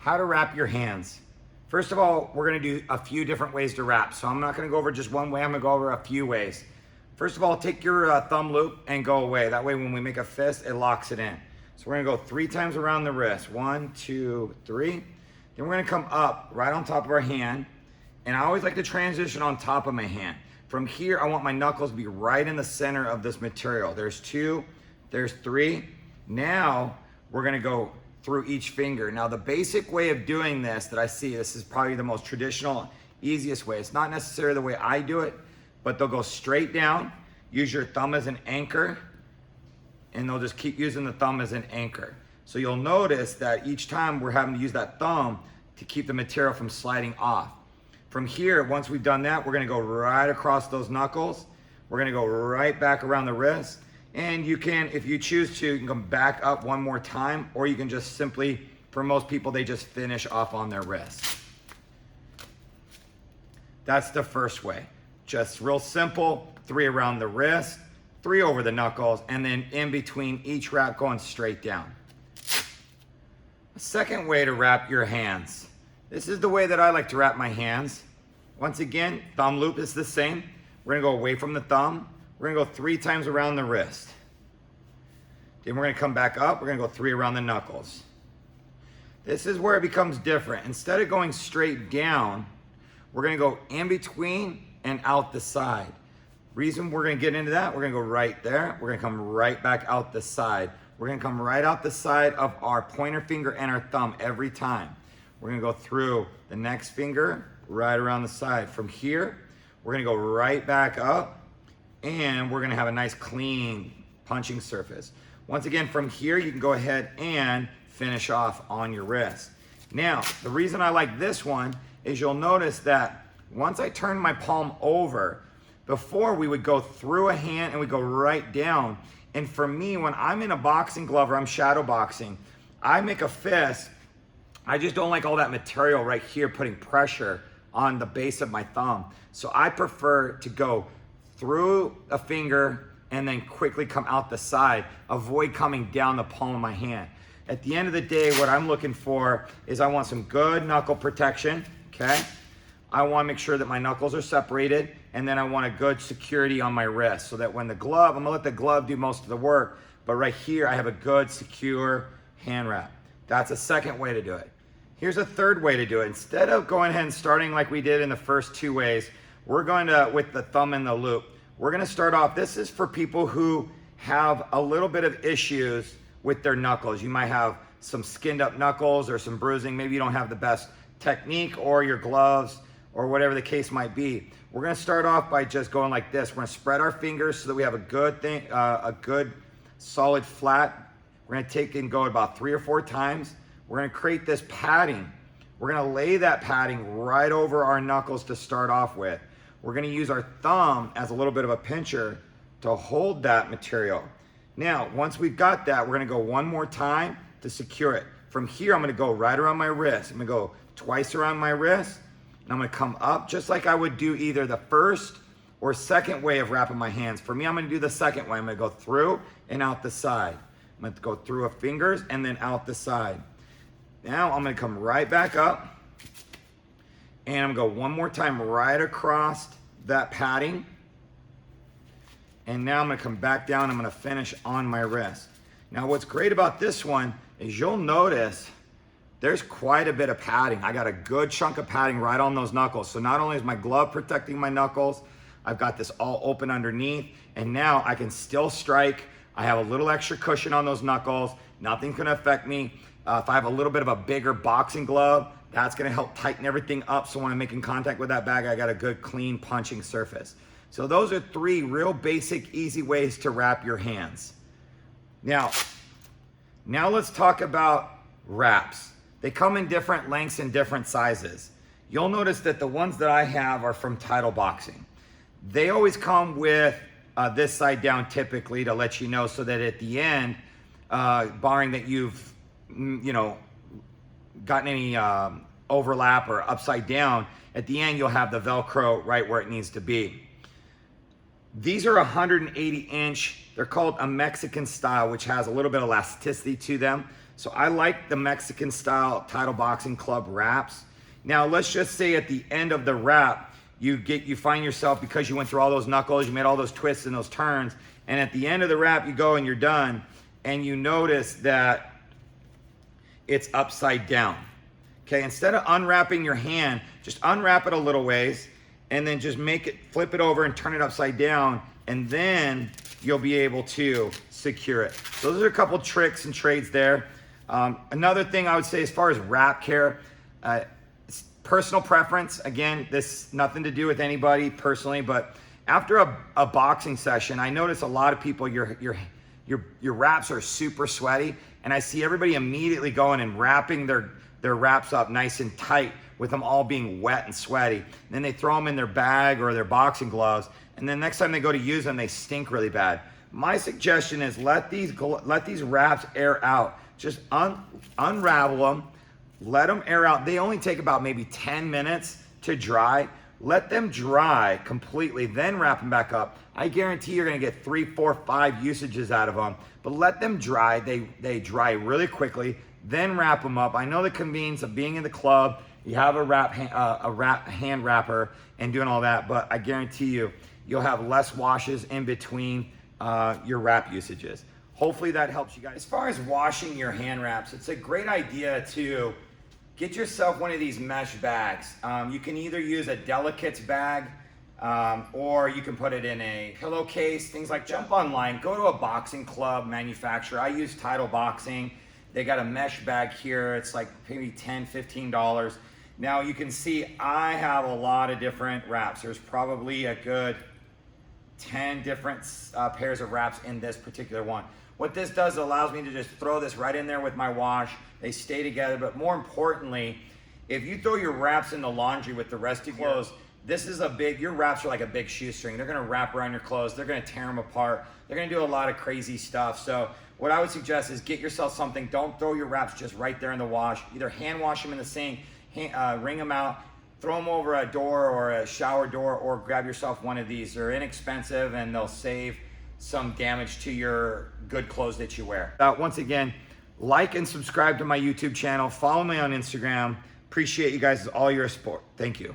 how to wrap your hands. First of all, we're gonna do a few different ways to wrap. So I'm not gonna go over just one way, I'm gonna go over a few ways. First of all, take your thumb loop and go away. That way when we make a fist, it locks it in. So we're gonna go 3 times around the wrist. 1, 2, 3. Then we're gonna come up right on top of our hand. And I always like to transition on top of my hand. From here, I want my knuckles to be right in the center of this material. There's 2, there's 3. Now, we're gonna go through each finger. Now, the basic way of doing this that I see, this is probably the most traditional, easiest way. It's not necessarily the way I do it, but they'll go straight down, use your thumb as an anchor, and they'll just keep using the thumb as an anchor. So you'll notice that each time we're having to use that thumb to keep the material from sliding off. From here, once we've done that, we're gonna go right across those knuckles. We're gonna go right back around the wrist. And you can, if you choose to, you can come back up one more time, or you can just simply, for most people, they just finish off on their wrist. That's the first way. Just real simple, 3 around the wrist, 3 over the knuckles, and then in between each wrap going straight down. A second way to wrap your hands. This is the way that I like to wrap my hands. Once again, thumb loop is the same. We're gonna go away from the thumb. We're gonna go 3 times around the wrist. Then we're gonna come back up. We're gonna go 3 around the knuckles. This is where it becomes different. Instead of going straight down, we're gonna go in between and out the side. Reason we're gonna get into that, we're gonna go right there. We're gonna come right back out the side. We're gonna come right out the side of our pointer finger and our thumb every time. We're gonna go through the next finger, right around the side. From here, we're gonna go right back up, and we're gonna have a nice clean punching surface. Once again, from here, you can go ahead and finish off on your wrist. Now, the reason I like this one is you'll notice that once I turn my palm over, before we would go through a hand and we go right down. And for me, when I'm in a boxing glove or I'm shadow boxing, I make a fist. I just don't like all that material right here putting pressure on the base of my thumb. So I prefer to go through a finger and then quickly come out the side, avoid coming down the palm of my hand. At the end of the day, what I'm looking for is I want some good knuckle protection, okay? I wanna make sure that my knuckles are separated, and then I want a good security on my wrist so that when the glove, I'm gonna let the glove do most of the work, but right here I have a good secure hand wrap. That's a second way to do it. Here's a third way to do it. Instead of going ahead and starting like we did in the first 2 ways, we're going to, with the thumb in the loop, we're gonna start off, this is for people who have a little bit of issues with their knuckles. You might have some skinned up knuckles or some bruising. Maybe you don't have the best technique or your gloves or whatever the case might be. We're gonna start off by just going like this. We're gonna spread our fingers so that we have a good thing, a good solid flat. We're gonna take and go about 3 or 4 times. We're gonna create this padding. We're gonna lay that padding right over our knuckles to start off with. We're gonna use our thumb as a little bit of a pincher to hold that material. Now, once we've got that, we're gonna go 1 more time to secure it. From here, I'm gonna go right around my wrist. I'm gonna go twice around my wrist, and I'm gonna come up just like I would do either the first or second way of wrapping my hands. For me, I'm gonna do the second way. I'm gonna go through and out the side. I'm gonna go through a fingers and then out the side. Now I'm gonna come right back up, and I'm gonna go 1 more time right across that padding. And now I'm gonna come back down, I'm gonna finish on my wrist. Now what's great about this one is you'll notice there's quite a bit of padding. I got a good chunk of padding right on those knuckles. So not only is my glove protecting my knuckles, I've got this all open underneath, and now I can still strike. I have a little extra cushion on those knuckles. Nothing's gonna affect me. If I have a little bit of a bigger boxing glove, that's gonna help tighten everything up. So when I'm making contact with that bag, I got a good clean punching surface. So those are 3 real basic, easy ways to wrap your hands. Now let's talk about wraps. They come in different lengths and different sizes. You'll notice that the ones that I have are from Title Boxing. They always come with this side down typically to let you know so that at the end, barring that you've gotten any overlap or upside down, at the end you'll have the Velcro right where it needs to be. These are 180 inch. They're called a Mexican style, which has a little bit of elasticity to them. So I like the Mexican style Title Boxing Club wraps. Now let's just say at the end of the wrap, you find yourself, because you went through all those knuckles, you made all those twists and those turns, and at the end of the wrap you go and you're done, and you notice that it's upside down. Okay, instead of unwrapping your hand, just unwrap it a little ways and then just flip it over and turn it upside down, and then you'll be able to secure it. Those are a couple tricks and trades there. Another thing I would say as far as wrap care, it's personal preference. Again, this nothing to do with anybody personally, but after a boxing session, I notice a lot of people, your wraps are super sweaty, and I see everybody immediately going and wrapping their wraps up nice and tight with them all being wet and sweaty. And then they throw them in their bag or their boxing gloves, and then next time they go to use them, they stink really bad. My suggestion is let these wraps air out. Just unravel them, let them air out. They only take about maybe 10 minutes to dry. Let them dry completely, then wrap them back up. I guarantee you're gonna get 3, 4, 5 usages out of them, but let them dry. They dry really quickly, then wrap them up. I know the convenience of being in the club, you have a hand wrapper and doing all that, but I guarantee you'll have less washes in between your wrap usages. Hopefully that helps you guys. As far as washing your hand wraps, it's a great idea to get yourself one of these mesh bags. You can either use a Delicates bag, or you can put it in a pillowcase, things like that. Jump online, go to a boxing club manufacturer. I use Title Boxing. They got a mesh bag here. It's like maybe $10, $15. Now you can see I have a lot of different wraps. There's probably a good 10 different pairs of wraps in this particular one. What this does, it allows me to just throw this right in there with my wash. They stay together, but more importantly, if you throw your wraps in the laundry with the rest of your clothes, your wraps are like a big shoestring. They're gonna wrap around your clothes. They're gonna tear them apart. They're gonna do a lot of crazy stuff. So what I would suggest is get yourself something. Don't throw your wraps just right there in the wash. Either hand wash them in the sink, wring them out, throw them over a door or a shower door, or grab yourself one of these. They're inexpensive and they'll save some damage to your good clothes that you wear. Once again, like and subscribe to my YouTube channel. Follow me on Instagram. Appreciate you guys, all your support. Thank you.